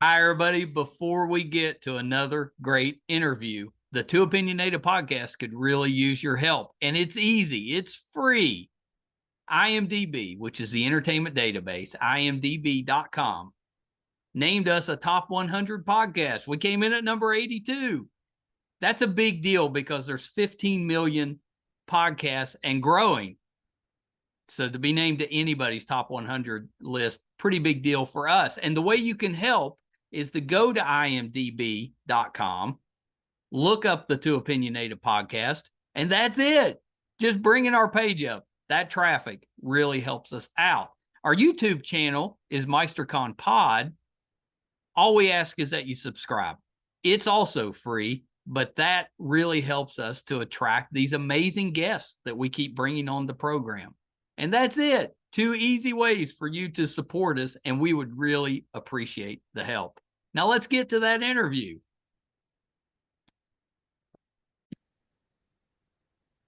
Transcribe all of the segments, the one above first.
Hi, everybody. Before we get to another great interview, the Two Opinionated podcast could really use your help. And it's easy, it's free. IMDb, which is the entertainment database, imdb.com, named us a top 100 podcast. We came in at number 82. That's a big deal because there's 15 million podcasts and growing. So to be named to anybody's top 100 list, pretty big deal for us. And the way you can help is to go to imdb.com, look up the Two Opinionated podcast, and that's it. Just bringing our page up. That traffic really helps us out. Our YouTube channel is MeisterCon Pod. All we ask is that you subscribe. It's also free, but that really helps us to attract these amazing guests that we keep bringing on the program. And that's it. Two easy ways for you to support us, and we would really appreciate the help. Now let's get to that interview.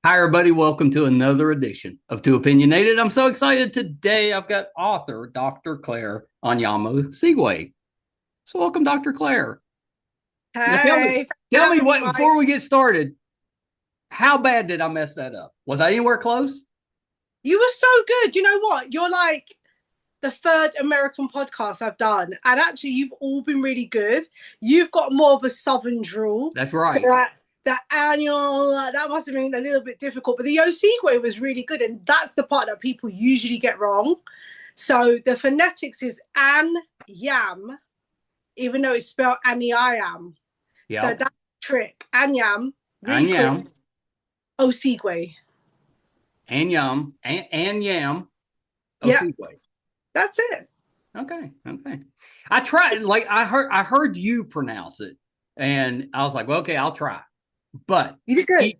Hi, everybody. Welcome to another edition of Two Opinionated. I'm so excited. Today I've got author Dr. Clare Anyiam-Osigwe. So welcome, Dr. Clare. Hey, tell me what, before we get started, how bad did I mess that up? Was I anywhere close? you were so good. You know what? You're like the third American podcast I've done. And actually, you've all been really good. You've got more of a Southern drawl. That's right. So that annual, that must have been a little bit difficult. But the Osigwe was really good. And that's the part that people usually get wrong. So the phonetics is an yam, even though it's spelled Anyiam. Yep. So that's the trick. Anyam, really Anyam. quick. Osigwe. Anyam. Anyam. Osigwe. Yeah, that's it. Okay. I tried, like I heard you pronounce it, and I was like, well, okay, I'll try. But you did good.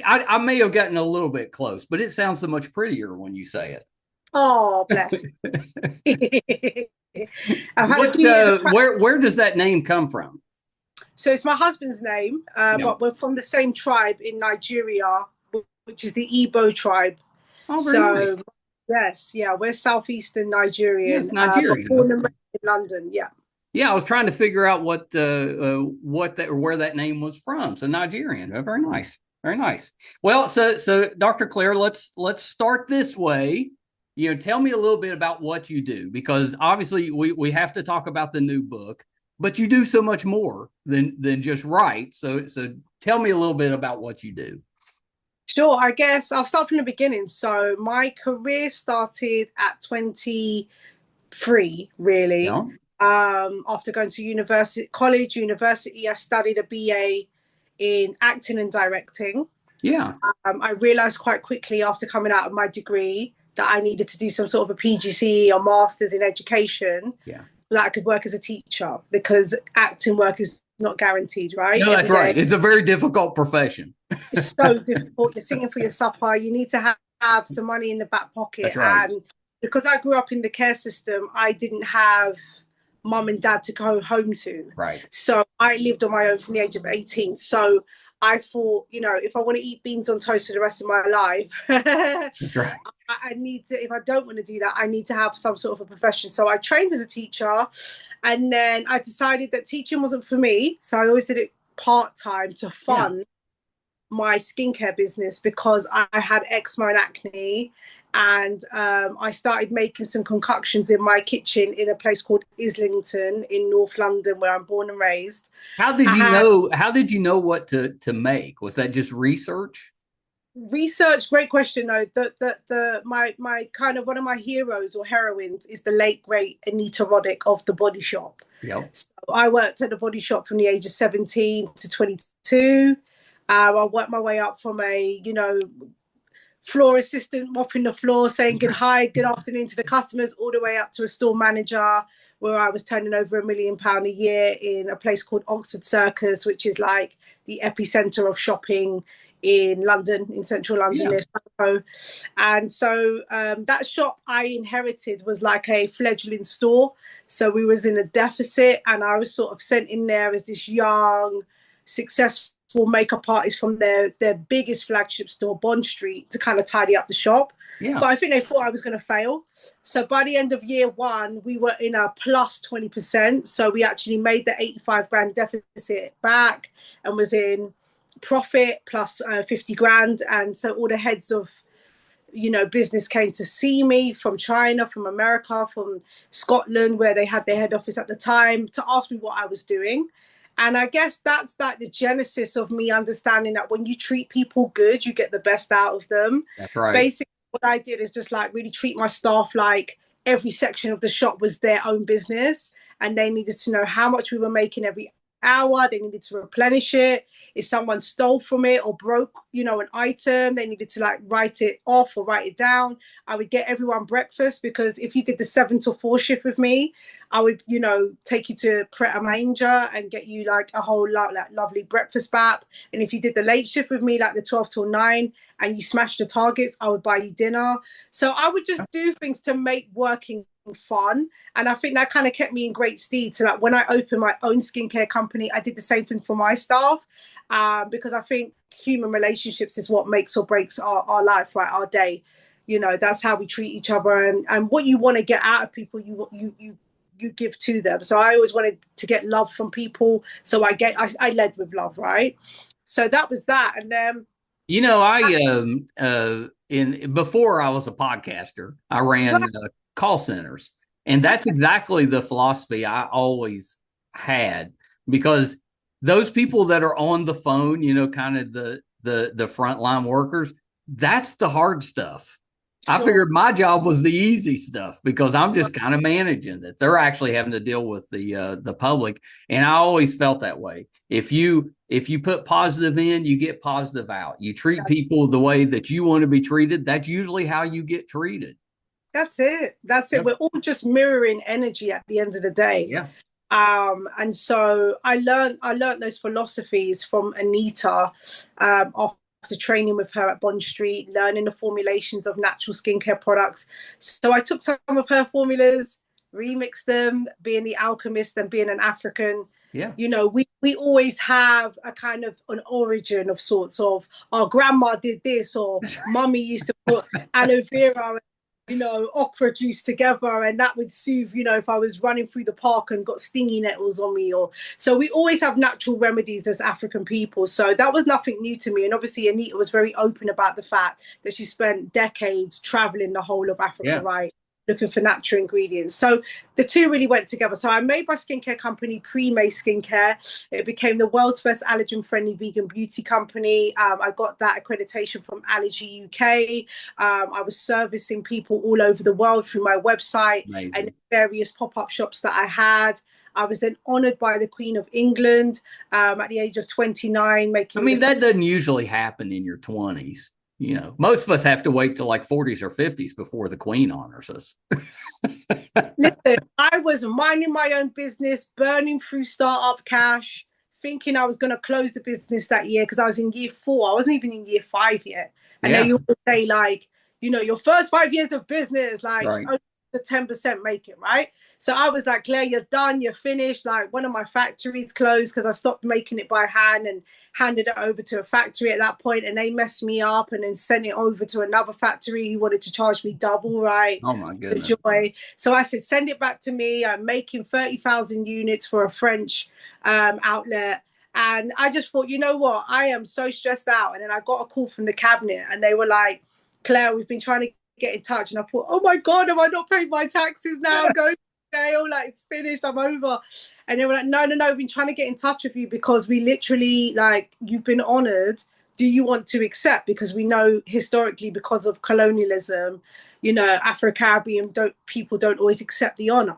I may have gotten a little bit close, but it sounds so much prettier when you say it. Oh, bless. I've had a few years of where does that name come from? So it's my husband's name, but we're from the same tribe in Nigeria, which is the Igbo tribe. Oh, very nice. Yes, yeah, we're southeastern Nigerian. Yes, Nigerian. But born and raised in London, yeah. Yeah, I was trying to figure out where that name was from. So Nigerian. Oh, very nice. Very nice. Well, so Dr. Clare, let's start this way. Tell me a little bit about what you do, because obviously we have to talk about the new book, but you do so much more than just write. So tell me a little bit about what you do. Sure, I guess I'll start from the beginning. So my career started at 23, really. Yeah. After going to university, I studied a BA in acting and directing. Yeah. I realized quite quickly after coming out of my degree that I needed to do some sort of a PGCE or master's in education. Yeah. So that I could work as a teacher, because acting work is not guaranteed, right? No, that's right. It's a very difficult profession. It's so difficult. You're singing for your supper. You need to have some money in the back pocket. Right. And because I grew up in the care system, I didn't have mum and dad to go home to. Right. So I lived on my own from the age of 18. So I thought, if I want to eat beans on toast for the rest of my life, that's right. I need to, if I don't want to do that, I need to have some sort of a profession. So I trained as a teacher, and then I decided that teaching wasn't for me. So I always did it part-time to fund my skincare business, because I had eczema and acne. And I started making some concoctions in my kitchen in a place called Islington in North London, where I'm born and raised. How did you know what to make? Was that just research? Research, great question. No, my kind of one of my heroes or heroines is the late great Anita Roddick of The Body Shop. Yep. So I worked at The Body Shop from the age of 17 to 22. I worked my way up from a floor assistant mopping the floor, saying good afternoon to the customers, all the way up to a store manager, where I was turning over £1 million a year in a place called Oxford Circus, which is like the epicenter of shopping in London, in central London. Yeah. And so that shop I inherited was like a fledgling store. So we was in a deficit, and I was sort of sent in there as this young, successful makeup artist from their biggest flagship store, Bond Street, to kind of tidy up the shop. Yeah. But I think they thought I was going to fail. So by the end of year one, we were in a plus 20%. So we actually made the 85 grand deficit back and was in profit plus 50 grand. And so all the heads of, business came to see me from China, from America, from Scotland, where they had their head office at the time, to ask me what I was doing. And I guess that's like the genesis of me understanding that when you treat people good, you get the best out of them. That's right. Basically, what I did is just like really treat my staff like every section of the shop was their own business, and they needed to know how much we were making every hour. They needed to replenish it. If someone stole from it or broke, an item, they needed to like write it off or write it down. I would get everyone breakfast, because if you did the 7 to 4 shift with me, I would, take you to Pret a Manger and get you like a whole lot like lovely breakfast bap. And if you did the late shift with me, like the 12 till 9, and you smashed the targets, I would buy you dinner. So I would just do things to make working fun. And I think that kind of kept me in great stead. So like when I opened my own skincare company, I did the same thing for my staff, because I think human relationships is what makes or breaks our life, right? Our day. That's how we treat each other, and what you want to get out of people, you give to them. So I always wanted to get love from people. So I led with love, right? So that was that. And then before I was a podcaster, I ran right, call centers, and that's exactly the philosophy I always had, because those people that are on the phone, kind of the frontline workers, that's the hard stuff. I figured my job was the easy stuff, because I'm just kind of managing that. They're actually having to deal with the public, and I always felt that way. If you put positive in, you get positive out. You treat people the way that you want to be treated. That's usually how you get treated. That's it. Yep. We're all just mirroring energy at the end of the day. Yeah. And so I learned those philosophies from Anita, after training with her at Bond Street, learning the formulations of natural skincare products. So I took some of her formulas, remixed them, being the alchemist and being an African. Yeah. We always have a kind of an origin of sorts of our grandma did this, or mummy used to put aloe vera, okra juice together, and that would soothe, if I was running through the park and got stingy nettles on me. So we always have natural remedies as African people. So that was nothing new to me. And obviously Anita was very open about the fact that she spent decades traveling the whole of Africa, right? Looking for natural ingredients. So the two really went together. So I made my skincare company Pre-May Skincare. It became the world's first allergen-friendly vegan beauty company. I got that accreditation from Allergy UK. I was servicing people all over the world through my website. Amazing. And various pop-up shops that I had. I was then honored by the Queen of England at the age of 29. That doesn't usually happen in your 20s. Most of us have to wait till like 40s or 50s before the Queen honors us. Listen, I was minding my own business, burning through startup cash, thinking I was going to close the business that year, because I was in year 4. I wasn't even in year 5 yet. And they always say, like, your first 5 years of business, like, only the 10% make it, right? So I was like, Claire, you're done, you're finished. Like, one of my factories closed because I stopped making it by hand and handed it over to a factory at that point, and they messed me up and then sent it over to another factory who wanted to charge me double, right? Oh my goodness. The joy. So I said, send it back to me. I'm making 30,000 units for a French outlet. And I just thought, you know what? I am so stressed out. And then I got a call from the cabinet, and they were like, Claire, we've been trying to get in touch. And I thought, oh my God, have I not paid my taxes now? Go jail, like, it's finished, I'm over. And they were like, no, we've been trying to get in touch with you because we literally, like, you've been honored. Do you want to accept? Because we know historically, because of colonialism, Afro-Caribbean people don't always accept the honor.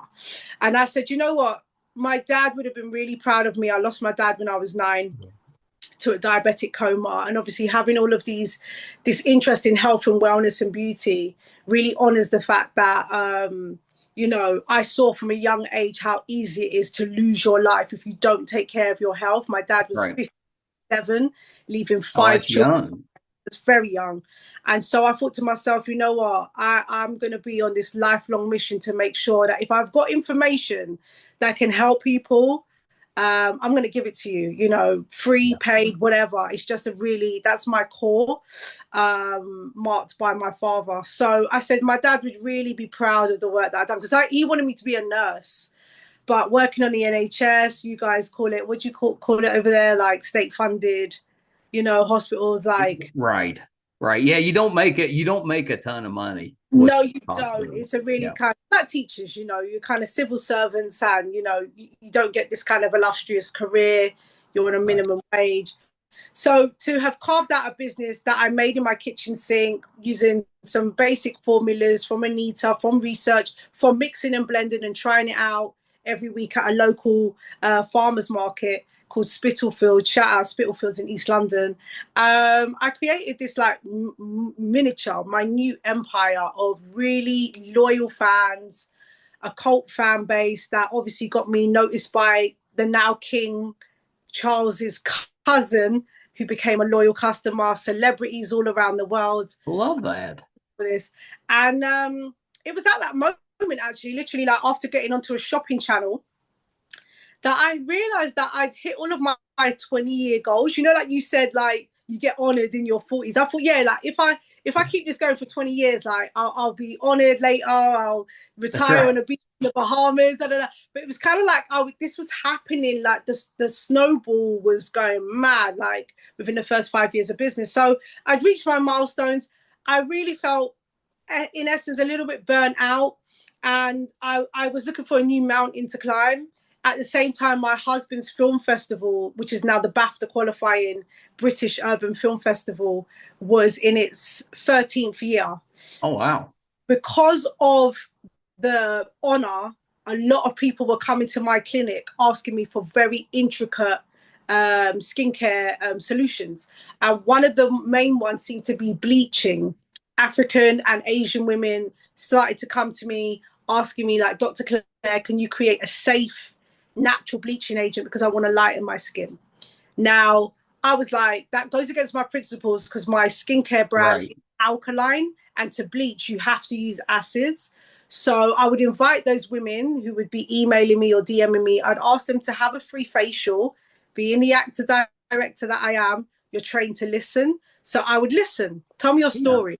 And I said, you know what? My dad would have been really proud of me. I lost my dad when I was 9 to a diabetic coma. And obviously having all of this interest in health and wellness and beauty really honors the fact that, I saw from a young age how easy it is to lose your life if you don't take care of your health. My dad was 57, leaving 5 children. Young. It's very young. And so I thought to myself, you know what, I'm going to be on this lifelong mission to make sure that if I've got information that can help people, I'm going to give it to you, you know, free, paid, whatever. It's just that's my core, marked by my father. So I said my dad would really be proud of the work that I've done, because he wanted me to be a nurse, but working on the NHS, you guys call it, what do you call it over there? Like state funded, you know, hospitals, like. Right. Right. Yeah. You don't make a ton of money with No, you don't. hospitals. It's a really Yeah. kind of like teachers, you know, you're kind of civil servants, and you know, you don't get this kind of illustrious career. You're on a Right. minimum wage. So to have carved out a business that I made in my kitchen sink using some basic formulas from Anita, from research, from mixing and blending and trying it out every week at a local farmers market called Spitalfields. Shout out Spitalfields in East London. I created this like miniature, minute empire of really loyal fans, a cult fan base that obviously got me noticed by the now King Charles's cousin, who became a loyal customer, celebrities all around the world Love that. for this. And it was at that moment, actually, literally, like after getting onto a shopping channel, that I realized that I'd hit all of my 20-year goals. You know, like you said, like you get honored in your 40s. I thought, yeah, like if I keep this going for 20 years, like I'll be honored later. I'll retire on a beach in the Bahamas. Da, da, da. But it was kind of like, oh, this was happening. Like the snowball was going mad, like within the first 5 years of business. So I'd reached my milestones. I really felt, in essence, a little bit burnt out. And I was looking for a new mountain to climb. At the same time, my husband's film festival, which is now the BAFTA qualifying British Urban Film Festival, was in its 13th year. Oh, wow. Because of the honor, a lot of people were coming to my clinic asking me for very intricate skincare solutions. And one of the main ones seemed to be bleaching. African and Asian women started to come to me asking me, like, Dr. Clare, can you create a safe, natural bleaching agent because I want to lighten my skin? Now, I was like, that goes against my principles because my skincare brand is alkaline, and to bleach, you have to use acids. So I would invite those women who would be emailing me or DMing me. I'd ask them to have a free facial, being the actor director that I am. You're trained to listen. So I would listen. Tell me your story.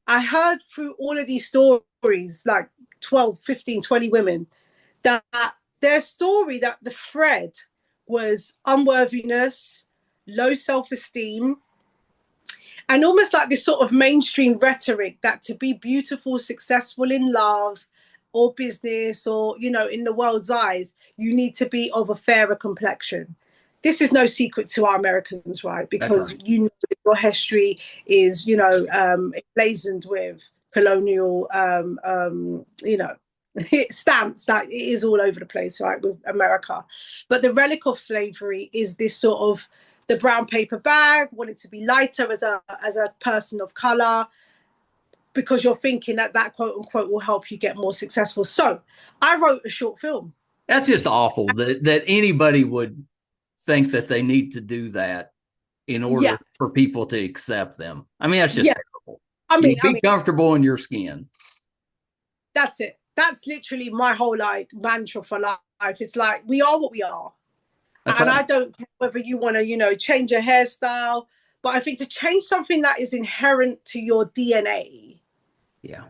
I heard through all of these stories, like 12, 15, 20 women, that their story, that the thread was unworthiness, low self-esteem, and almost like this sort of mainstream rhetoric that to be beautiful, successful in love or business or, you know, in the world's eyes, you need to be of a fairer complexion. This is no secret to our Americans, right? Because you know your history is, you know, emblazoned with colonial, you know, stamps that it is all over the place, right, with America. But the relic of slavery is this sort of the brown paper bag, wanting to be lighter as a person of color, because you're thinking that that quote unquote will help you get more successful. So I wrote a short film. That's just awful that anybody would think that they need to do that in order for people to accept them. I mean, that's just terrible. I mean, be comfortable in your skin. That's it. That's literally my whole like mantra for life. It's like, we are what we are. And I don't care whether you want to, you know, change your hairstyle, but I think to change something that is inherent to your DNA. Yeah.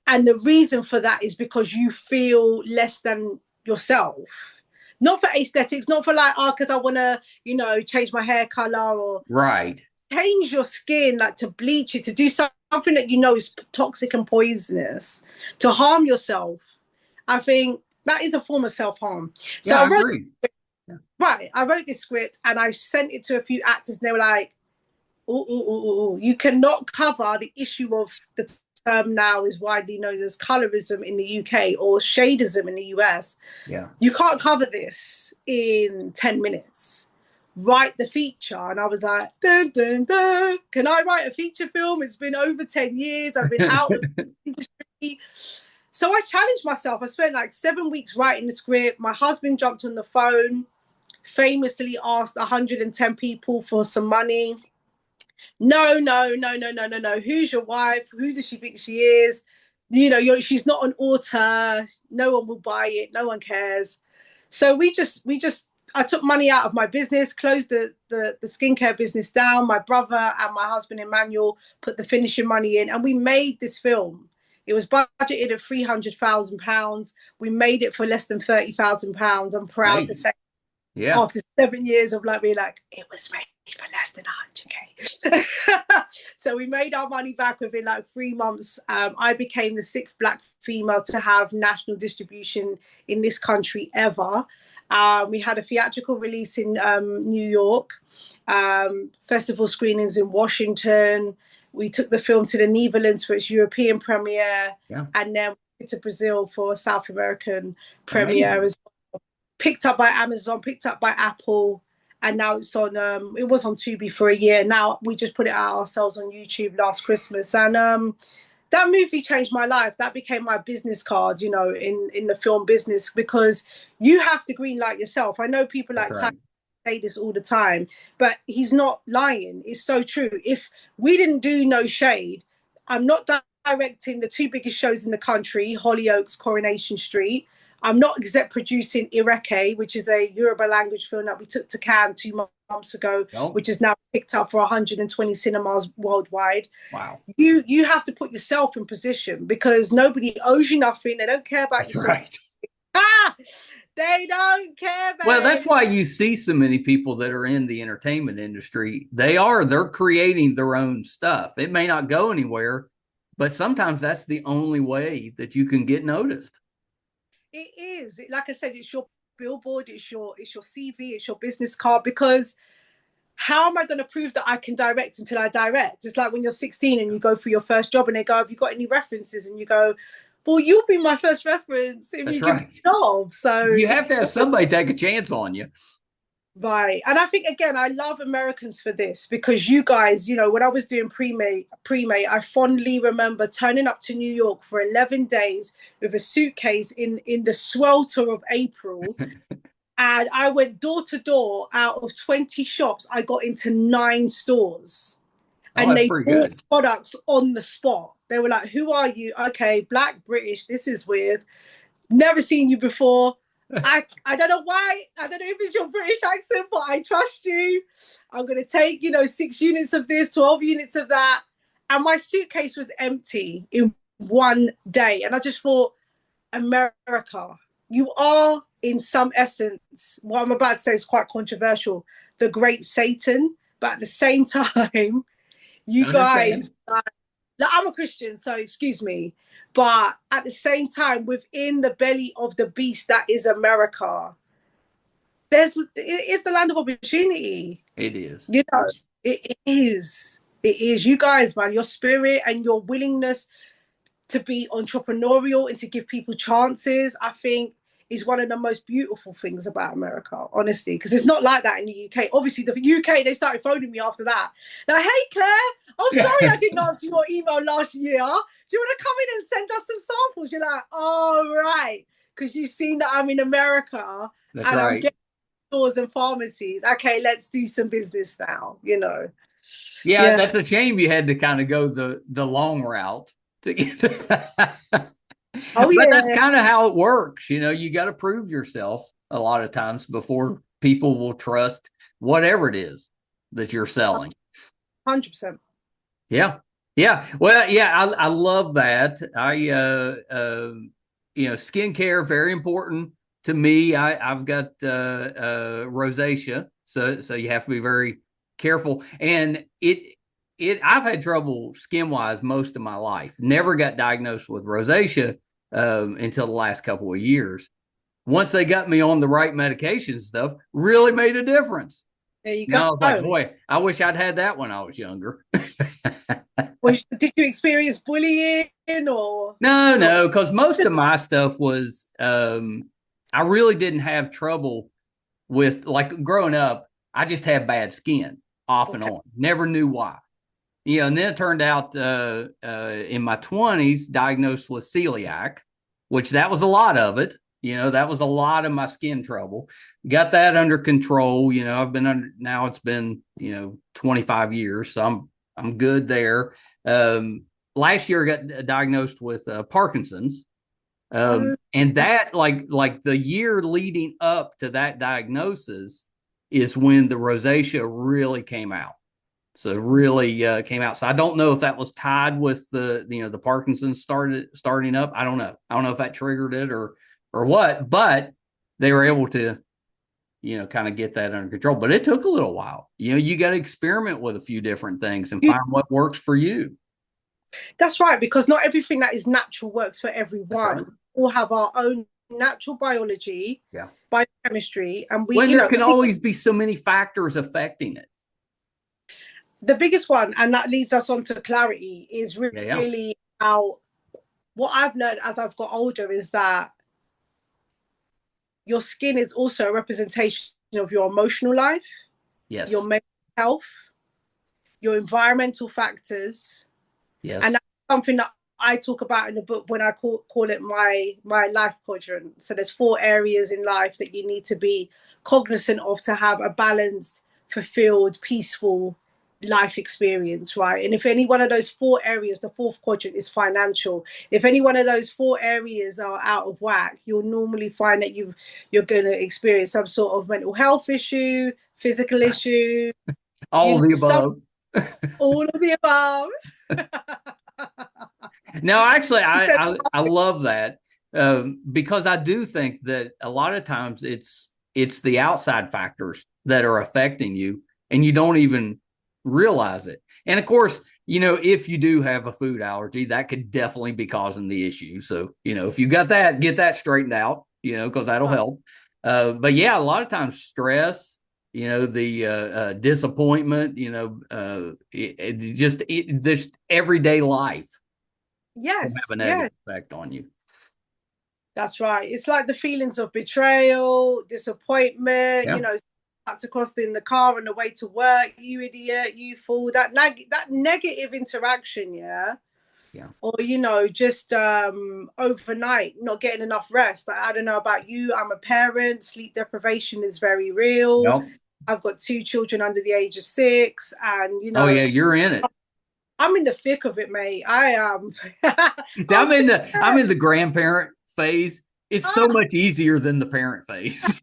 And the reason for that is because you feel less than yourself. Not for aesthetics, not for like, oh, because I want to, you know, change my hair color or change your skin, like to bleach it, to do something that you know is toxic and poisonous, to harm yourself. I think that is a form of self-harm. So I agree. I wrote this script and I sent it to a few actors and they were like, you cannot cover the issue of the term now is widely known as colorism in the UK or shadism in the US. Yeah. You can't cover this in 10 minutes. Write the feature. And I was like, dun, dun, dun. Can I write a feature film? It's been over 10 years. I've been out of the industry. So I challenged myself. I spent like 7 weeks writing the script. My husband jumped on the phone, famously asked 110 people for some money. No. Who's your wife? Who does she think she is? You know, she's not an author. No one will buy it. No one cares. So we just I took money out of my business, closed the skincare business down. My brother and my husband Emmanuel put the finishing money in, and we made this film. It was budgeted at £300,000. We made it for less than £30,000. I'm proud to say. Yeah. After 7 years of like being like, it was made for less than 100K. So we made our money back within like 3 months. I became the 6th Black female to have national distribution in this country ever. We had a theatrical release in New York, festival screenings in Washington. We took the film to the Netherlands for its European premiere, and then to Brazil for a South American premiere as well. Picked up by Amazon, picked up by Apple, and now it's on. It was on Tubi for a year. Now we just put it out ourselves on YouTube last Christmas, and that movie changed my life. That became my business card, in the film business, because you have to greenlight yourself. I know people like Ty say this all the time, but he's not lying. It's so true. If we didn't do No Shade, I'm not directing the 2 biggest shows in the country, Hollyoaks, Coronation Street. I'm not exec producing Ireke, which is a Yoruba language film that we took to Cannes 2 months ago, which is now picked up for 120 cinemas worldwide. Wow. You have to put yourself in position, because nobody owes you nothing. They don't care about yourself. Right. They don't care about Well, that's why you see so many people that are in the entertainment industry. They're creating their own stuff. It may not go anywhere, but sometimes that's the only way that you can get noticed. It is. Like I said, it's your billboard, it's your CV, it's your business card, because how am I going to prove that I can direct until I direct? It's like when you're 16 and you go for your first job and they go, have you got any references? And you go, well, you'll be my first reference if you give me a job. So you have to have somebody take a chance on you. Right. And I think, again, I love Americans for this, because you guys, when I was doing pre-May, I fondly remember turning up to New York for 11 days with a suitcase in the swelter of April. And I went door to door. Out of 20 shops, I got into 9 stores. And they bought products on the spot. They were like, who are you? Okay, Black, British. This is weird. Never seen you before. I don't know why. I don't know if it's your British accent, but I trust you. I'm going to take, 6 units of this, 12 units of that. And my suitcase was empty in one day. And I just thought, America, you are, in some essence, what I'm about to say is quite controversial, the great Satan. But at the same time, you guys, I'm a Christian, so excuse me. But at the same time, within the belly of the beast that is America, it's the land of opportunity. It is. It is. It is. You guys, man, your spirit and your willingness to be entrepreneurial and to give people chances, I think, is one of the most beautiful things about America, honestly, because it's not like that in the UK. Obviously, the UK, they started phoning me after that. Like, hey, Claire, I'm sorry I didn't answer your email last year. Do you want to come in and send us some samples? You're like, oh, right, because you've seen that I'm in America I'm getting stores and pharmacies. Okay, let's do some business now, Yeah, that's a shame you had to kind of go the long route to get but that's kind of how it works. You got to prove yourself a lot of times before people will trust whatever it is that you're selling. 100%. Yeah. Well, I love that. Skincare, very important to me. I've got rosacea, so you have to be very careful. And I've had trouble skin-wise most of my life. Never got diagnosed with rosacea until the last couple of years. Once they got me on the right medication stuff, really made a difference. There you go. I was like, boy, I wish I'd had that when I was younger. Did you experience bullying or? No, because most of my stuff was, I really didn't have trouble with, like, growing up, I just had bad skin off and on. Never knew why. And then it turned out in my 20s, diagnosed with celiac, which that was a lot of it. That was a lot of my skin trouble. Got that under control. I've been under, now it's been, 25 years. So I'm good there. Last year I got diagnosed with Parkinson's. Oh, And that, like the year leading up to that diagnosis is when the rosacea really came out. So really came out. So I don't know if that was tied with the Parkinson's starting up. I don't know. I don't know if that triggered it or what, but they were able to, kind of get that under control. But it took a little while. You got to experiment with a few different things and you, find what works for you. that's right, because not everything that is natural works for That's right. everyone. We all have our own natural biology, Yeah. biochemistry, and we, When there can always be so many factors affecting it. the biggest one, and that leads us on to clarity, is Yeah. really how what I've learned as I've got older is that your skin is also a representation of your emotional life, your Yes. mental health, your environmental factors, and Yes. that's something that I talk about in the book when I call it my life quadrant. So there's 4 areas in life that you need to be cognizant of to have a balanced, fulfilled, peaceful life experience, right? And if any one of those 4 areas, the 4th quadrant is financial. If any one of those 4 areas are out of whack, you'll normally find that you're going to experience some sort of mental health issue, physical issue, All of the some above. all of the above. No, actually, He said, I love that, because I do think that a lot of times it's the outside factors that are affecting you, and you don't even realize it. And of course, if you do have a food allergy, that could definitely be causing the issue. So, if you got that, get that straightened out, because that'll help. But yeah, a lot of times stress, the disappointment, just everyday life can have yes, a yes, negative effect on you. that's right. It's like the feelings of betrayal, disappointment, Yeah. that's across in the car on the way to work, you idiot, you fool, that negative interaction, yeah. Yeah. Or, just overnight not getting enough rest. Like, I don't know about you, I'm a parent, sleep deprivation is very real. Yep. I've got 2 children under the age of 6, and Oh yeah, you're in it. I'm in the thick of it, mate. I am. I'm I'm in the grandparent phase. It's so ah, much easier than the parent phase.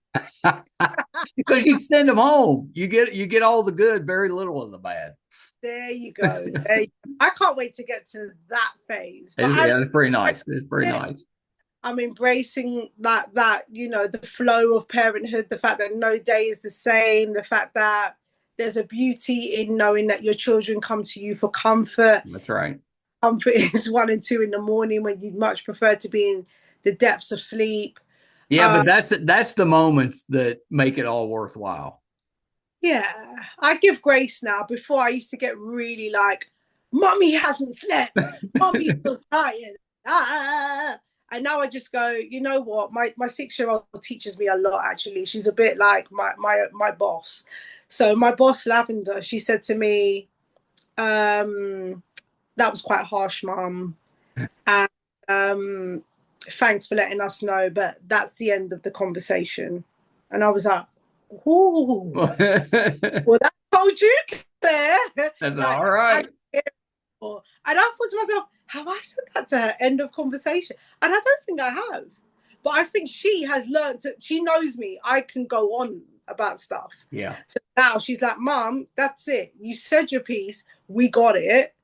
Because you send them home. You get all the good, very little of the bad. there you go. I can't wait to get to that phase. But It's pretty nice. It's pretty nice. I'm embracing the flow of parenthood, the fact that no day is the same, the fact that there's a beauty in knowing that your children come to you for comfort. That's right. Comfort is 1 and 2 in the morning when you'd much prefer to be in the depths of sleep. Yeah, but that's the moments that make it all worthwhile. Yeah, I give grace now. Before I used to get really like, "Mommy hasn't slept. Mommy feels tired." Ah. And now I just go, you know what? My 6-year-old teaches me a lot. Actually, she's a bit like my boss. So my boss Lavender, she said to me, "That was quite harsh, Mum, and thanks for letting us know, but that's the end of the conversation." And I was like, "Ooh." That's Well, that told you, Claire. Like, all right. and I thought to myself, have I said that to her? End of conversation. And I don't think I have. But I think she has learned she knows me. I can go on about stuff. Yeah. So now she's like, Mum, that's it. You said your piece. We got it.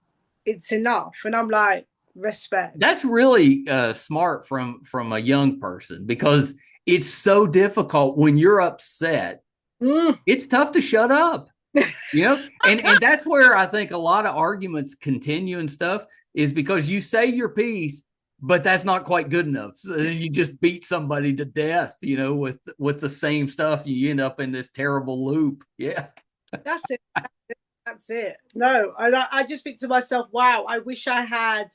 It's enough. And I'm like, respect. That's really smart from a young person, because it's so difficult when you're upset. Mm. It's tough to shut up. And that's where I think a lot of arguments continue and stuff, is because you say your piece, but that's not quite good enough. So then you just beat somebody to death, with the same stuff. You end up in this terrible loop. Yeah. That's it. That's it. No, I just think to myself, wow, I wish I had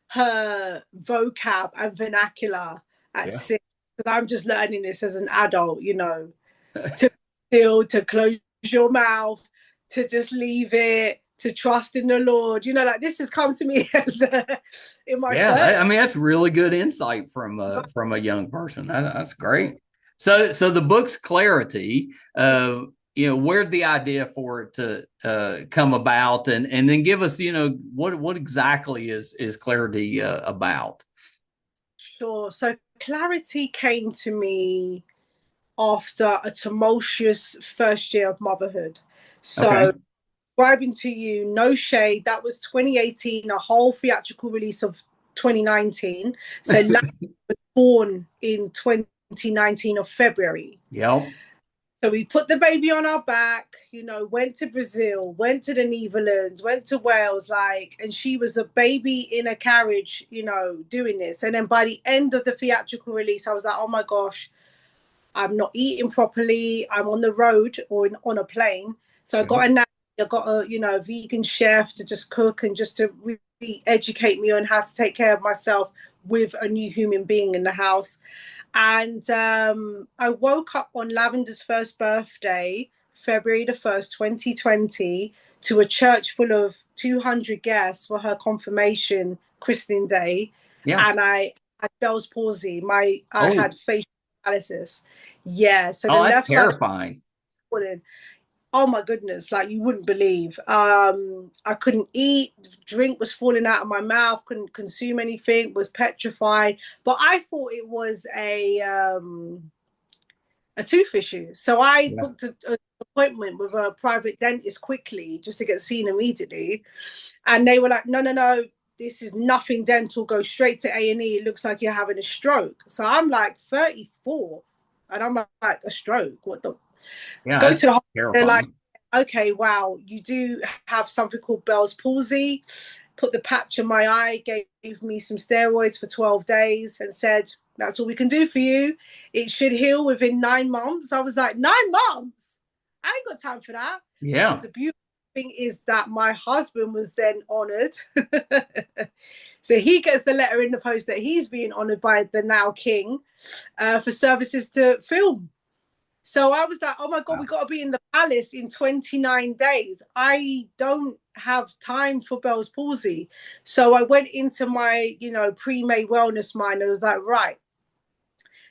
her vocab and vernacular at Yeah. 6, because I'm just learning this as an adult, to feel, to close your mouth, to just leave it, to trust in the Lord. Like this has come to me in my Yeah, third. I mean, that's really good insight from a young person. That's great. So the book's clarity. Where'd the idea for it to come about, and then give us, what exactly is clarity about? sure. So clarity came to me after a tumultuous first year of motherhood. Okay. So describing to you, no shade, that was 2018, a whole theatrical release of 2019. So Larry was born in 2019 of February. Yep. So we put the baby on our back, you know, went to Brazil, went to the Netherlands, went to Wales, like, and she was a baby in a carriage, you know, doing this. And then by the end of the theatrical release, I was like, oh my gosh, I'm not eating properly. I'm on the road or on a plane. So I got Yep. a nanny, I got a, you know, a vegan chef to just cook and just to really educate me on how to take care of myself with a new human being in the house. And I woke up on Lavender's first birthday, February the 1st, 2020, to a church full of 200 guests for her confirmation christening day. Yeah. And I had Bell's palsy. I Oh. had facial paralysis. Yeah. So the Oh, that's left side terrifying. of oh my goodness, like you wouldn't believe. I couldn't eat, drink was falling out of my mouth, couldn't consume anything, was petrified. But I thought it was a tooth issue. So I Yeah. booked an appointment with a private dentist quickly just to get seen immediately. And they were like, no, no, no, this is nothing dental, go straight to A&E. It looks like you're having a stroke. So I'm like 34 and I'm like, a stroke? What the? Yeah, Go that's to the hospital. They're like, terrifying. okay, wow, you do have something called Bell's palsy. Put the patch in my eye, gave me some steroids for 12 days and said, that's all we can do for you. It should heal within 9 months. I was like, 9 months? I ain't got time for that. Because Yeah. the beautiful thing is that my husband was then honored. So he gets the letter in the post that he's being honored by the now king for services to film. So I was like, oh my God, Wow. we got to be in the palace in 29 days. I don't have time for Bell's palsy. So I went into my, you know, pre-May wellness mind. I was like, right,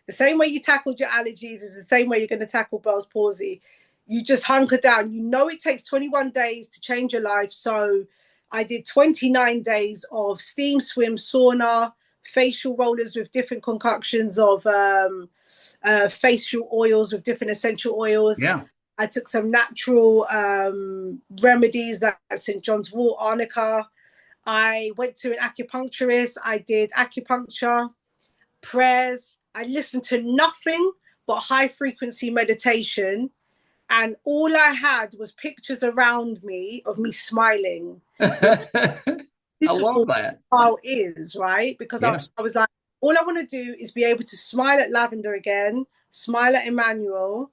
the same way you tackled your allergies is the same way you're going to tackle Bell's palsy. You just hunker down. You know, it takes 21 days to change your life. So I did 29 days of steam, swim, sauna, facial rollers with different concoctions of facial oils with different essential oils. Yeah. I took some natural remedies like St. John's wort, arnica. I went to an acupuncturist. I did acupuncture, prayers. I listened to nothing but high frequency meditation. And all I had was pictures around me of me smiling. The I love beautiful that. smile is, right? Because Yeah. I was like, all I want to do is be able to smile at Lavender again, smile at Emmanuel,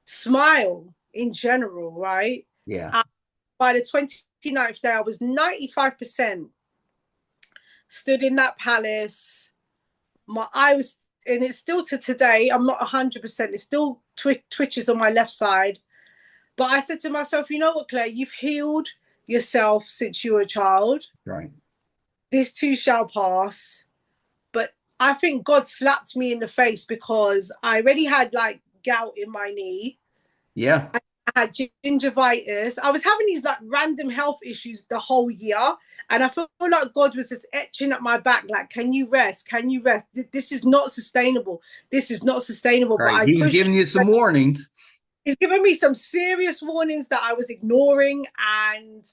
smile in general, right? Yeah. And by the 29th day, I was 95% stood in that palace. My eye was, and it's still to today, I'm not 100%, it still twitches on my left side. But I said to myself, you know what, Claire, you've healed yourself since you were a child. Right. This too shall pass. But I think God slapped me in the face because I already had like gout in my knee. Yeah. I had gingivitis. I was having these like random health issues the whole year. And I feel like God was just etching at my back, like, can you rest? Can you rest? This is not sustainable. This is not sustainable. But Right. I He's pushed. giving you some warnings. He's given me some serious warnings that I was ignoring. And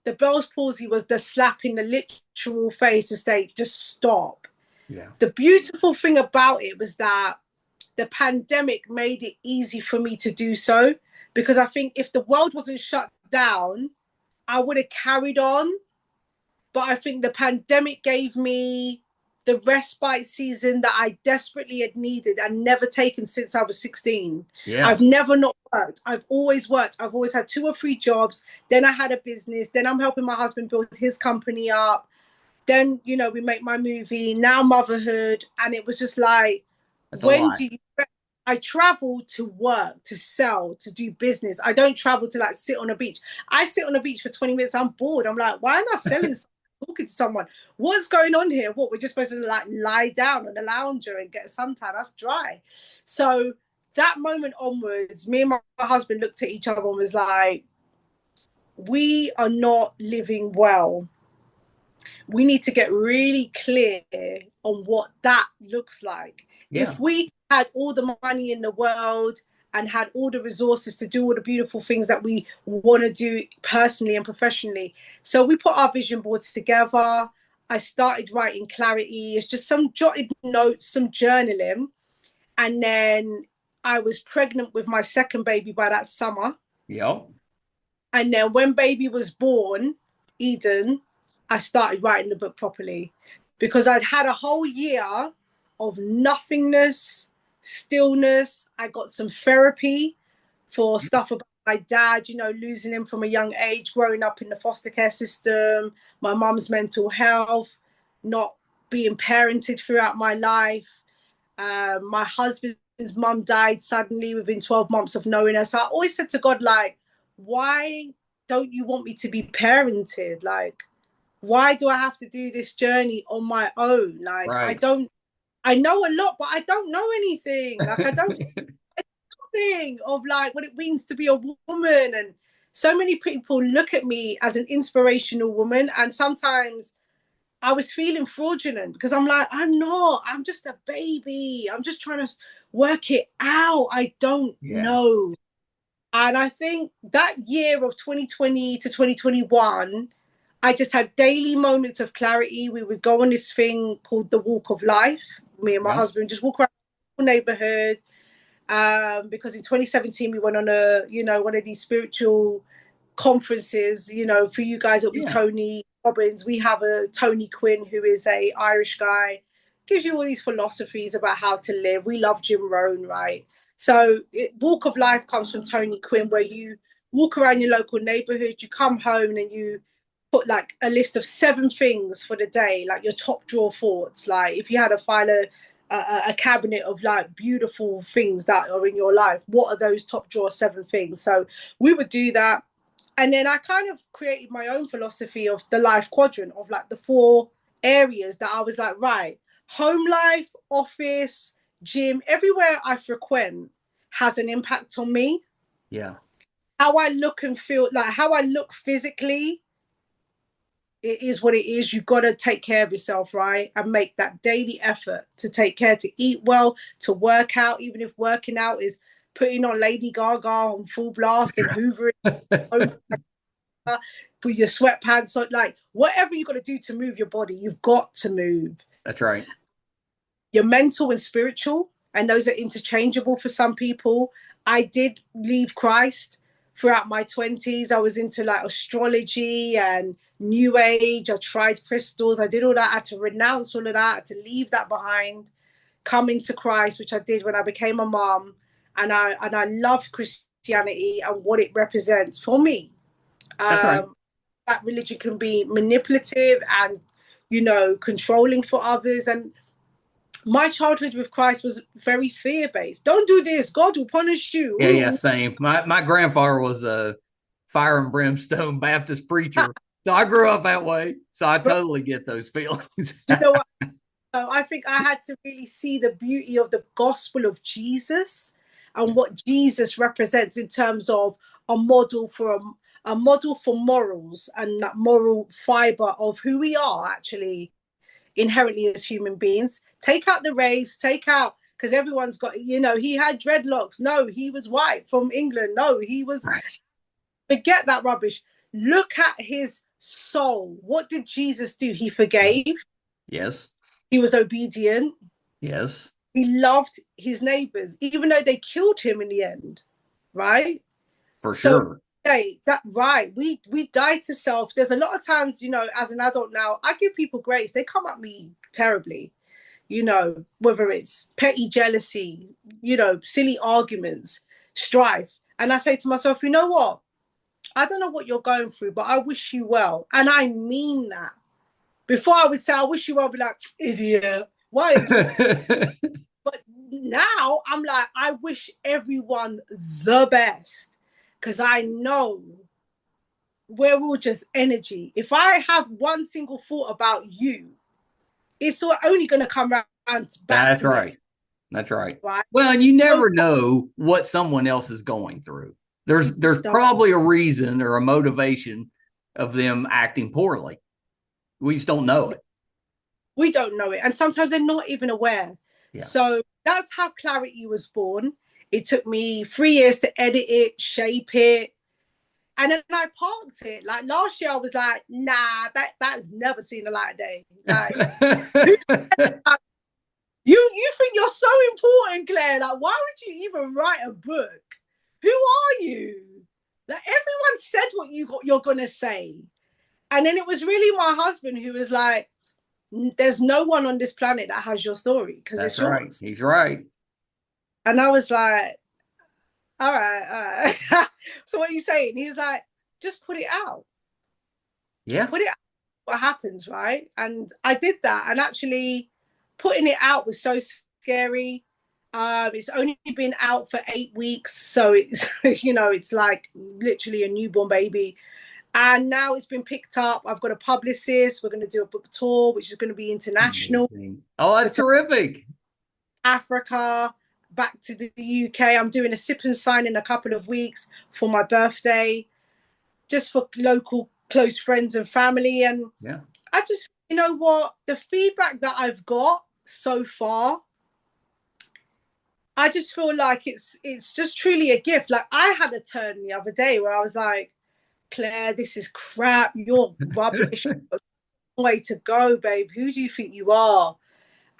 the Bell's palsy was the slap in the literal face to say, just stop. Yeah. The beautiful thing about it was that the pandemic made it easy for me to do so, because I think if the world wasn't shut down, I would have carried on. But I think the pandemic gave me the respite season that I desperately had needed and never taken since I was 16. Yeah. I've never not worked. I've always worked. I've always had 2 or 3 jobs. Then I had a business. Then I'm helping my husband build his company up. Then, you know, we make my movie, now motherhood. And it was just like, That's a when lot. do you, I travel to work, to sell, to do business. I don't travel to like sit on a beach. I sit on a beach for 20 minutes. I'm bored. I'm like, why am I selling something, talking to someone? What's going on here? What, we're just supposed to like lie down on the lounger and get a suntan? That's dry. So that moment onwards, me and my husband looked at each other and was like, we are not living well. we need to get really clear on what that looks like. Yeah. If we had all the money in the world and had all the resources to do all the beautiful things that we want to do personally and professionally. So we put our vision boards together. I started writing clarity. It's just some jotted notes, some journaling. And then I was pregnant with my second baby by that summer. Yep. And then when baby was born, Eden, I started writing the book properly because I'd had a whole year of nothingness, stillness. I got some therapy for stuff about my dad, you know, losing him from a young age, growing up in the foster care system, my mum's mental health, not being parented throughout my life. My husband's mum died suddenly within 12 months of knowing her. So I always said to God, like, why don't you want me to be parented? Like, why do I have to do this journey on my own? Like, Right. I know a lot, but I don't know anything. Like, I don't think of like what it means to be a woman. And so many people look at me as an inspirational woman. And sometimes I was feeling fraudulent because I'm like, I'm not, I'm just a baby. I'm just trying to work it out. I don't know. And I think that year of 2020 to 2021, I just had daily moments of clarity. We would go on this thing called the Walk of Life. Me and my husband just walk around the neighborhood. Because in 2017 we went on one of these spiritual conferences. You know, for you guys it'll be Tony Robbins. We have a Tony Quinn who is a Irish guy, gives you all these philosophies about how to live. We love Jim Rohn, right? So Walk of Life comes from Tony Quinn, where you walk around your local neighborhood, you come home and you put like a list of 7 things for the day, like your top drawer thoughts. Like if you had to file a cabinet of like beautiful things that are in your life, what are those top drawer 7 things? So we would do that. And then I kind of created my own philosophy of the life quadrant of like the 4 areas that I was like, right, home life, office, gym, everywhere I frequent has an impact on me. Yeah. How I look and feel, like how I look physically, it is what it is. You've got to take care of yourself, right? And make that daily effort to take care, to eat well, to work out, even if working out is putting on Lady Gaga on full blast and hoovering with your sweatpants. So like whatever you got to do to move your body, you've got to move. That's right. Your mental and spiritual, and those are interchangeable for some people. I did leave Christ throughout my 20s. I was into like astrology and new age. I tried crystals. I did all that. I had to renounce all of that. I had to leave that behind, come into Christ, which I did when I became a mom. And I love Christianity and what it represents for me. Right. That religion can be manipulative and, you know, controlling for others. And my childhood with Christ was very fear-based. Don't do this, God will punish you. Yeah, same. My grandfather was a fire and brimstone Baptist preacher. So I grew up that way. So I totally get those feelings. You know what? So I think I had to really see the beauty of the gospel of Jesus and what Jesus represents in terms of a model for morals and that moral fiber of who we are actually inherently as human beings. Take out the race, because everyone's got, you know, he had dreadlocks. No, he was white from England. No, he was, forget that rubbish. Look at his soul. What did Jesus do? He forgave. Yes. He was obedient. Yes. He loved his neighbors, even though they killed him in the end. Right? For sure. That right. We die to self. There's a lot of times, you know, as an adult now, I give people grace. They come at me terribly, you know, whether it's petty jealousy, you know, silly arguments, strife. And I say to myself, you know what? I don't know what you're going through, but I wish you well. And I mean that. Before I would say, I wish you well, I'd be like, idiot. Why? But now I'm like, I wish everyone the best. Because I know we're all just energy. If I have one single thought about you, it's only going to come around back. That's to right. this. That's right. Right. Well, and you never know what someone else is going through. There's probably a reason or a motivation of them acting poorly. We just don't know it. We don't know it. And sometimes they're not even aware. Yeah. So that's how Clarity was born. It took me 3 years to edit it, shape it. And then I parked it. Like last year, I was like, nah, that's never seen the light of day. Like, you think you're so important, Claire? Like, why would you even write a book? Who are you? Like, everyone said what you're gonna say, and then it was really my husband who was like, "There's no one on this planet that has your story because it's That's right. yours." He's right. And I was like, "All right, all right." So what are you saying? He's like, "Just put it out. Yeah. Put it out. What happens, right?" And I did that, and actually, putting it out was so scary. It's only been out for 8 weeks, so it's it's like literally a newborn baby. And now it's been picked up. I've got a publicist. We're going to do a book tour, which is going to be international. Amazing. Oh, that's terrific. Africa, back to the UK. I'm doing a sip and sign in a couple of weeks for my birthday, just for local close friends and family. And yeah, I just, you know what, the feedback that I've got so far, I just feel like it's just truly a gift. Like I had a turn the other day where I was like, Claire, this is crap. You're rubbish. Way to go, babe. Who do you think you are?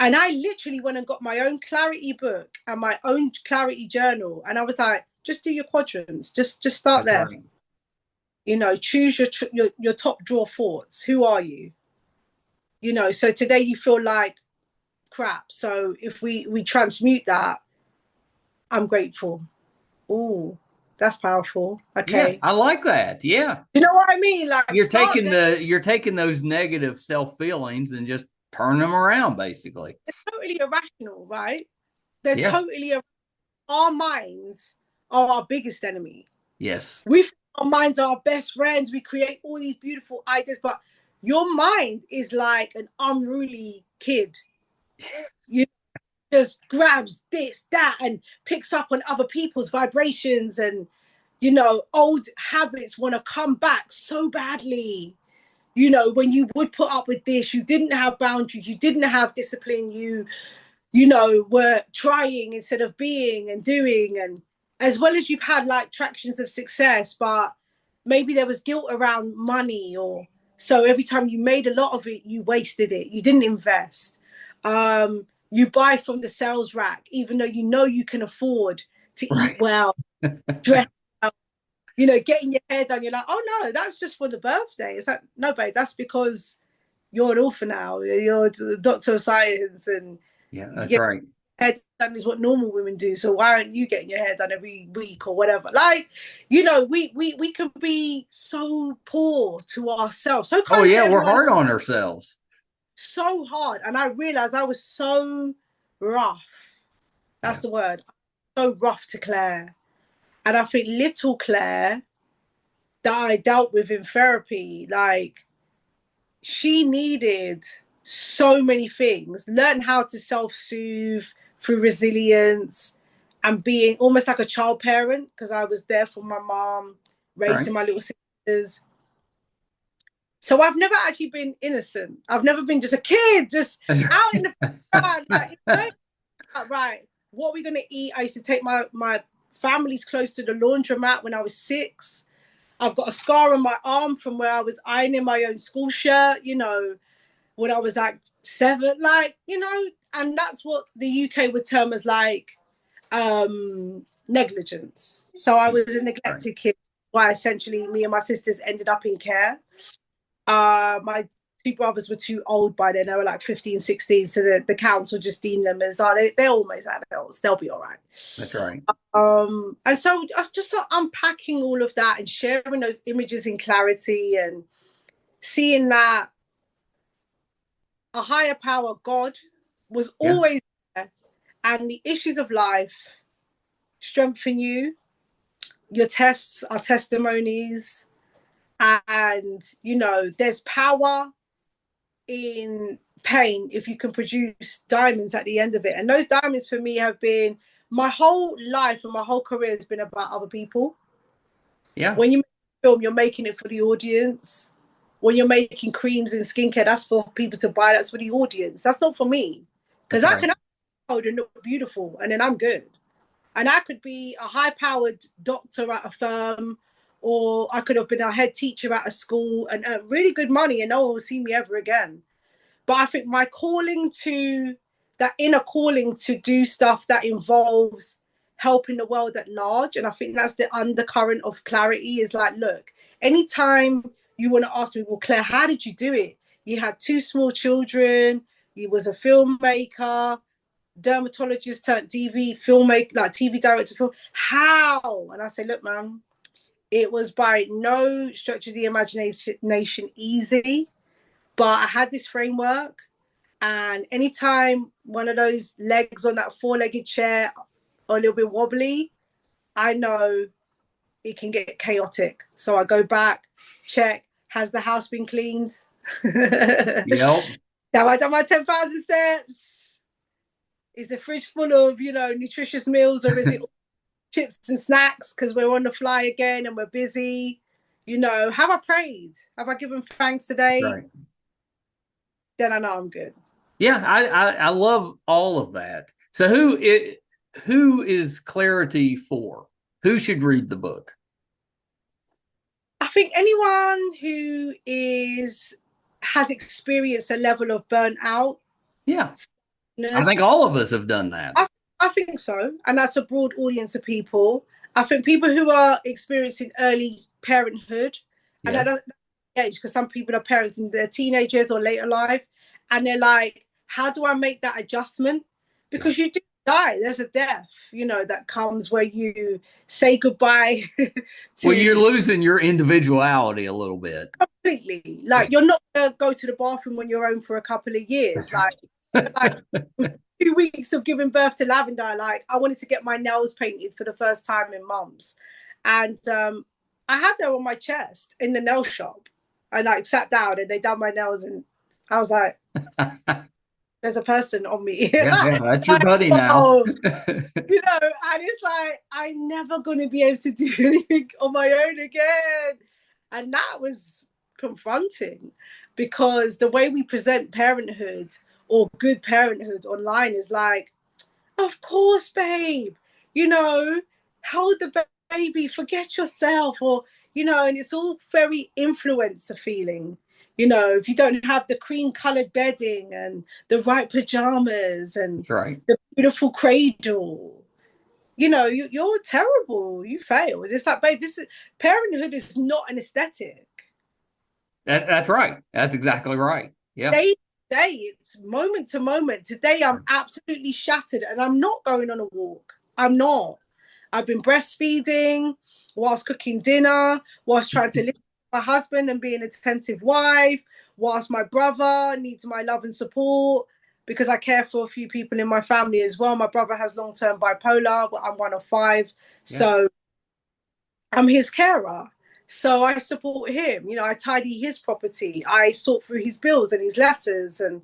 And I literally went and got my own Clarity book and my own Clarity journal. And I was like, just do your quadrants. Just start that's there. right. You know, choose your top drawer thoughts. Who are you? You know, so today you feel like crap. So if we transmute that, I'm grateful. Ooh, that's powerful. Yeah, Okay. I like that. Yeah. You know what I mean? Like You're start taking you're taking those negative self feelings and just turning them around, basically. they're totally irrational, right? They're Yeah. totally our minds are our biggest enemy. Yes. We think our minds are our best friends. We create all these beautiful ideas, but your mind is like an unruly kid. You just grabs this, that, and picks up on other people's vibrations, and old habits want to come back so badly. When you would put up with this, you didn't have boundaries, you didn't have discipline, were trying instead of being and doing, and as well as you've had like tractions of success, but maybe there was guilt around money, or so every time you made a lot of it, you wasted it, you didn't invest. You buy from the sales rack, even though you can afford to eat Right. well, dress well, getting your hair done. You're like, oh no, that's just for the birthday. It's like, no, babe, that's because you're an author now. You're a doctor of science, and Yeah, you that's get right. hair done is what normal women do. So why aren't you getting your hair done every week or whatever? Like, we can be so poor to ourselves, so Oh kind to yeah, we're everyone, hard on ourselves. so hard. And I realized I was so rough. That's Yeah. the word. So rough to Claire. And I think little Claire that I dealt with in therapy, like she needed so many things, learn how to self-soothe through resilience and being almost like a child parent, because I was there for my mom, Right. raising my little sisters. So I've never actually been innocent. I've never been just a kid, just out in the front, like, right, what are we going to eat? I used to take my family's clothes to the laundromat when I was 6. I've got a scar on my arm from where I was ironing my own school shirt, when I was like 7, like, and that's what the UK would term as like negligence. So I was a Right. neglected kid, why essentially me and my sisters ended up in care. My 2 brothers were too old by then. They were like 15, 16. So the council just deemed them as, they're almost adults. They'll be all right. That's right. And so I was just unpacking all of that and sharing those images in clarity and seeing that a higher power, God, was Yeah. always there, and the issues of life strengthen you. Your tests are testimonies, and there's power in pain if you can produce diamonds at the end of it. And those diamonds for me have been my whole life, and my whole career has been about other people. Yeah. When you make a film, you're making it for the audience. when you're making creams and skincare, that's for people to buy. That's for the audience. That's not for me. Because I can hold and look beautiful and then I'm good. And I could be a high-powered doctor at a firm, or I could have been a head teacher at a school and earn really good money and no one will see me ever again. But I think my calling to, that inner calling to do stuff that involves helping the world at large, and I think that's the undercurrent of clarity, is like, look, anytime you want to ask me, well, Claire, how did you do it? You had 2 small children, you was a filmmaker, dermatologist turned TV filmmaker, like TV director, film. How? And I say, look, man, it was by no stretch of the imagination easy, but I had this framework. And anytime one of those legs on that 4-legged chair are a little bit wobbly, I know it can get chaotic. So I go back, check, has the house been cleaned? Yep. Have I done my 10,000 steps? Is the fridge full of, nutritious meals, or is it chips and snacks because we're on the fly again and we're busy? Have I prayed? Have I given thanks today? Right. Then I know I'm good. Yeah, I love all of that. So who is Clarity for? Who should read the book? I think anyone who has experienced a level of burnout. Yeah. I think all of us have done that. I think so. And that's a broad audience of people. I think people who are experiencing early parenthood, and that doesn't age, because some people are parents in their teenagers or later life, and they're like, how do I make that adjustment? Because you do die. There's a death, that comes where you say goodbye. Well, you're losing your individuality a little bit. Completely. Like, you're not going to go to the bathroom on your own for a couple of years. Like 2 weeks of giving birth to Lavender, like, I wanted to get my nails painted for the first time in months. And I had her on my chest in the nail shop. I like sat down and they done my nails and I was like, there's a person on me. Yeah, that's your buddy now. And it's like, I'm never going to be able to do anything on my own again. And that was confronting, because the way we present parenthood or good parenthood online is like, of course, babe, hold the baby, forget yourself, or, and it's all very influencer feeling. If you don't have the cream colored bedding and the right pajamas and the beautiful cradle, you're terrible. You failed. It's like, babe, parenthood is not an aesthetic. That's right. That's exactly right. Yeah. Day to day, it's moment to moment. Today, I'm absolutely shattered and I'm not going on a walk. I'm not. I've been breastfeeding whilst cooking dinner, whilst trying to live with my husband and be an attentive wife, whilst my brother needs my love and support, because I care for a few people in my family as well. My brother has long-term bipolar. I'm one of 5. Yeah. So I'm his carer. So I support him. I tidy his property. I sort through his bills and his letters. And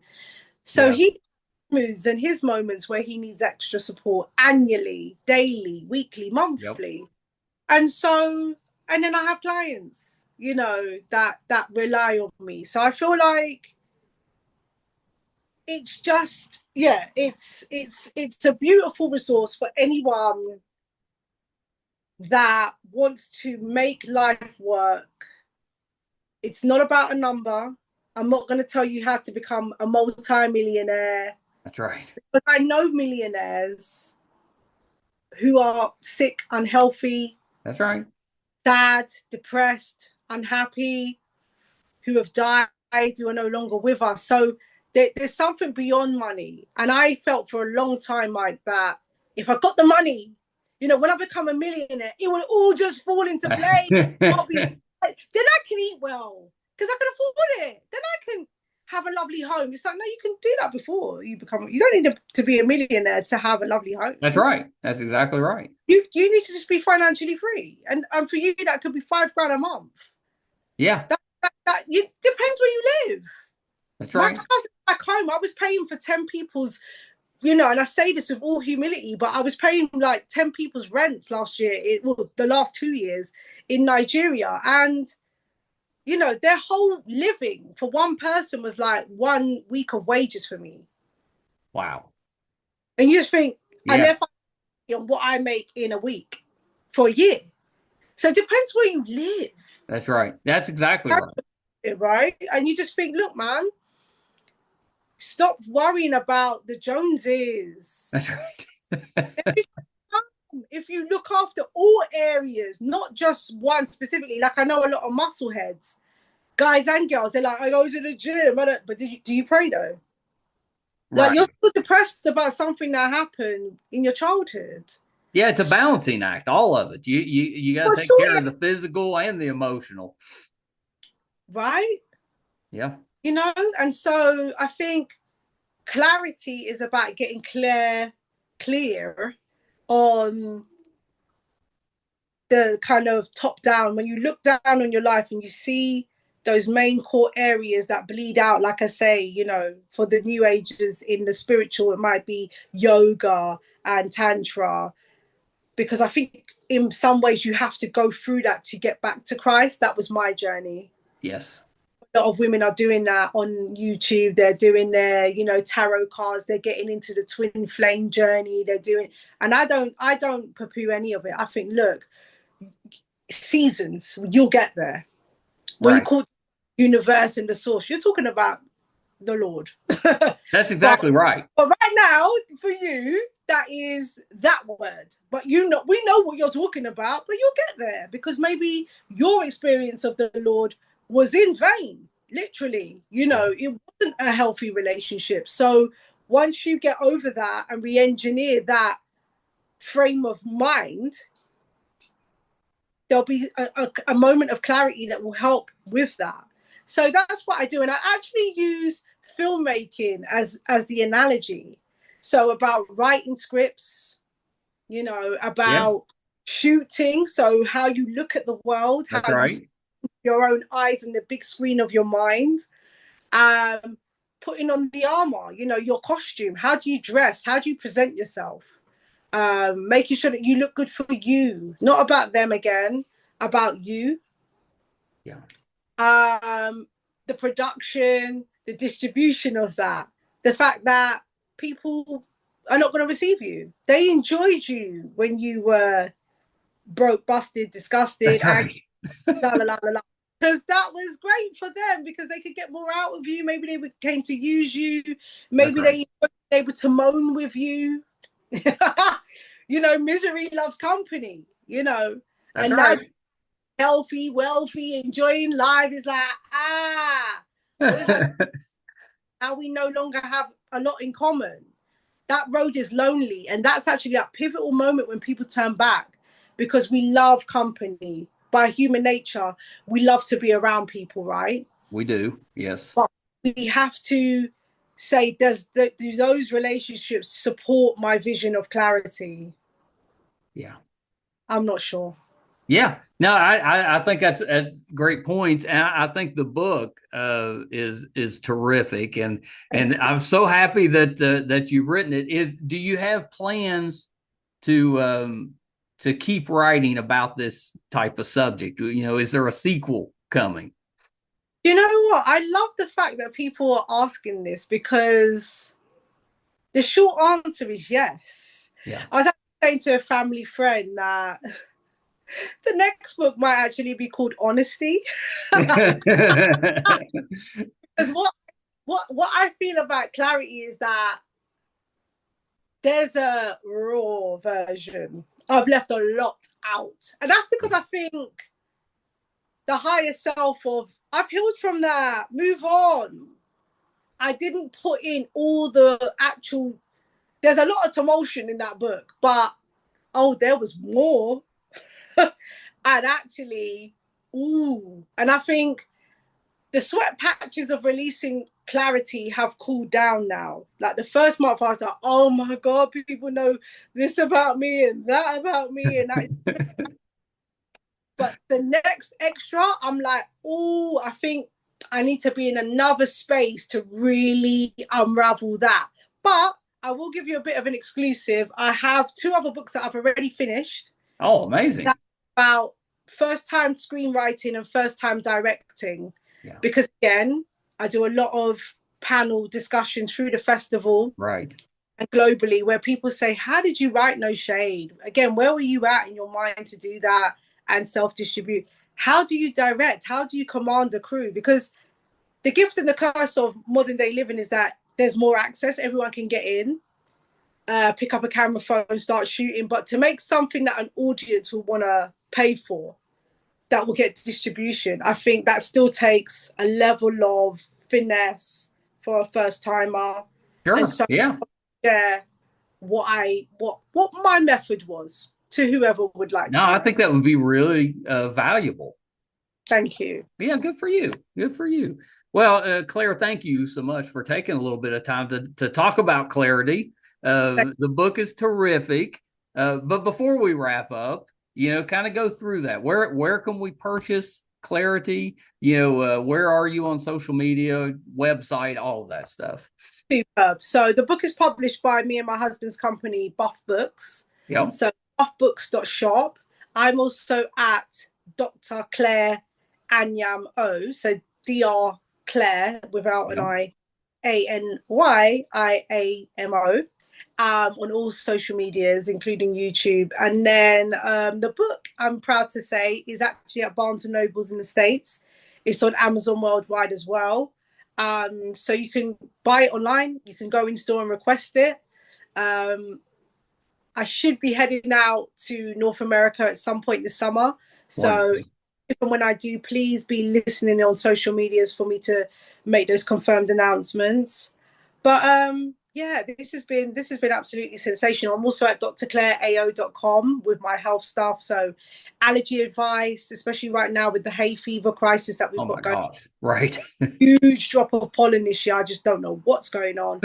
so he moods and his moments where he needs extra support annually, daily, weekly, monthly. Yep. And then I have clients, that rely on me. So I feel like it's just, it's a beautiful resource for anyone that wants to make life work. It's not about a number. I'm not going to tell you how to become a multi-millionaire. That's right. But I know millionaires who are sick, unhealthy. That's right. Sad, depressed, unhappy, who have died, who are no longer with us. So there's something beyond money. And I felt for a long time like that. If I got the money, when I become a millionaire, it will all just fall into place. Then I can eat well because I can afford it. Then I can have a lovely home. It's like, no, you can do that before you don't need to be a millionaire to have a lovely home. That's right. That's exactly right. You need to just be financially free. And for you, that could be $5,000 a month. Yeah. That depends where you live. That's right. My cousin back home, I was paying for 10 people's, and I say this with all humility, but I was paying like 10 people's rent last year, the last 2 years in Nigeria. And You know, their whole living for one person was like 1 week of wages for me. Wow. And you just think, and Yeah, they're on what I make in a week for a year. So it depends where you live. that's right. That's exactly right. Right? And you just think, look, man, stop worrying about the Joneses. That's right. If you look after all areas, not just one specifically, like I know a lot of muscle heads, guys and girls, they're like, I go to the gym, but do you pray though? Like Right. you're still depressed about something that happened in your childhood. Yeah, it's a balancing act, all of it. You got Well, to take sort care of it, the physical and the emotional. right? Yeah. You know, and so I think clarity is about getting clear on the kind of top down. When you look down on your life and you see those main core areas that bleed out, like I say, you know, for the new ages in the spiritual, it might be yoga and tantra, because I think in some ways you have to go through that to get back to Christ. That was my journey. Yes. A lot of women are doing that on YouTube. They're doing their, you know, tarot cards. They're getting into the twin flame journey. They're doing, and I don't poo-poo any of it. I think, look, seasons, you'll get there. When you Right. call universe and the source, you're talking about the Lord. That's but exactly right. but right now, for you, that is that word. But you know, we know what you're talking about, but you'll get there because maybe your experience of the Lord was in vain, literally. You Yeah. know, it wasn't a healthy relationship. So once you get over that and re-engineer that frame of mind, there'll be a moment of clarity that will help with that. So that's what I do. And I actually use filmmaking as the analogy. So about writing scripts, you know, Yeah. about shooting. So how you look at the world, That's how you see right. your own eyes and the big screen of your mind. Um, Putting on the armor, you know, your costume. How do you dress? How do you present yourself? Making sure that you look good for you, not about them again, about you. Yeah. um, the production, the distribution of that, the fact that people are not going to receive you. They enjoyed you when you were broke, busted, disgusted, That's angry, right. la la la la la. Because that was great for them because they could get more out of you. Maybe they came to use you. That's Maybe right. they were able to moan with you. You know, misery loves company, you know. That's And now right. healthy, wealthy, enjoying life is like, what does that? Now we no longer have a lot in common. That road is lonely. And that's actually that pivotal moment when people turn back because we love company. By human nature, we love to be around people, right? We do. Yes. But we have to say, do those relationships support my vision of clarity? Yeah. I'm not sure. Yeah, no, I think that's great points, and I think the book is terrific, and I'm so happy that you've written it. Is do you have plans to keep writing about this type of subject? You know, is there a sequel coming? You know what? I love the fact that people are asking this because the short answer is yes. Yeah. I was actually saying to a family friend that the next book might actually be called Honesty. Because what I feel about clarity is that there's a raw version. I've left a lot out. And that's because I think the higher self of I've healed from that, move on. I didn't put in all the actual there's a lot of emotion in that book, but oh, there was more. And actually, ooh. And I think the sweat patches of releasing clarity have cooled down now. Like the first month, I was like, oh my God, people know this about me and that about me. And that. But the next extra, I'm like, oh, I think I need to be in another space to really unravel that. But I will give you a bit of an exclusive. I have two other books that I've already finished. Oh, amazing. That's about first time screenwriting and first time directing. Yeah. Because again, I do a lot of panel discussions through the festival. Right. And globally, where people say, how did you write No Shade? Again, where were you at in your mind to do that and self-distribute? How do you direct? How do you command a crew? Because the gift and the curse of modern day living is that there's more access. Everyone can get in, pick up a camera phone, start shooting. But to make something that an audience will want to pay for, that will get distribution, I think that still takes a level of finesse for a first timer. Sure. And so yeah. Share what my method was to whoever would like No, to. I think that would be really valuable. Thank you. Yeah, good for you. Good for you. Well, Claire, thank you so much for taking a little bit of time to talk about clarity. The book is terrific. But before we wrap up, kind of go through that. Where can we purchase Clarity? Where are you on social media, website, all of that stuff? Superb. So the book is published by me and my husband's company, Buff Books. Yep. So buffbooks.shop. I'm also at Dr. Clare Anyiam-O. So Dr. Clare without an I, Anyamo. On all social medias, including YouTube. And then the book, I'm proud to say, is actually at Barnes & Nobles in the States. It's on Amazon worldwide as well. So you can buy it online. You can go in store and request it. I should be heading out to North America at some point this summer. So if and when I do, please be listening on social medias for me to make those confirmed announcements. But yeah, this has been absolutely sensational. I'm also at drclareao.com with my health stuff. So allergy advice, especially right now with the hay fever crisis that we've got going. Gosh. Right. Huge drop of pollen this year. I just don't know what's going on.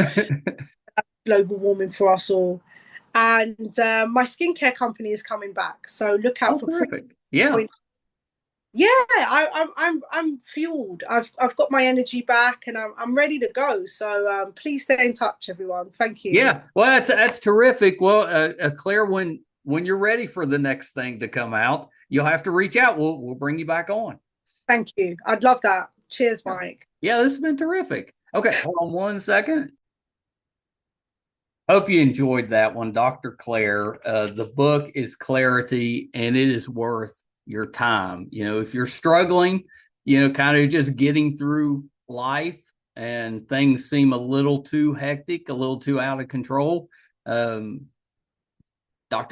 Global warming for us all. And my skincare company is coming back. So look out for perfect. Yeah. Yeah, I'm fueled. I've got my energy back, and I'm ready to go. So please stay in touch, everyone. Thank you. Yeah, well, that's terrific. Well, Claire, when you're ready for the next thing to come out, you'll have to reach out. We'll bring you back on. Thank you. I'd love that. Cheers, Mike. Yeah, this has been terrific. Okay, hold on one second. Hope you enjoyed that one, Dr. Clare. The book is Clarity, and it is worth your time. If you're struggling, kind of just getting through life and things seem a little too hectic, a little too out of control, Dr.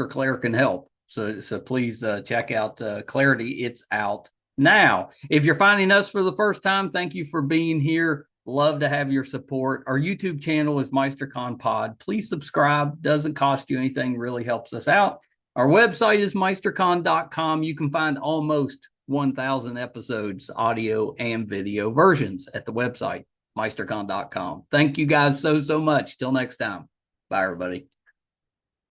Clare can help. So please check out Clarity. It's out now. If you're finding us for the first time, thank you for being here. Love to have your support. Our YouTube channel is MeisterCon Pod. Please subscribe. Doesn't cost you anything. Really helps us out. Our website is meistercon.com. You can find almost 1,000 episodes, audio and video versions at the website, meistercon.com. Thank you guys so much. Till next time. Bye, everybody.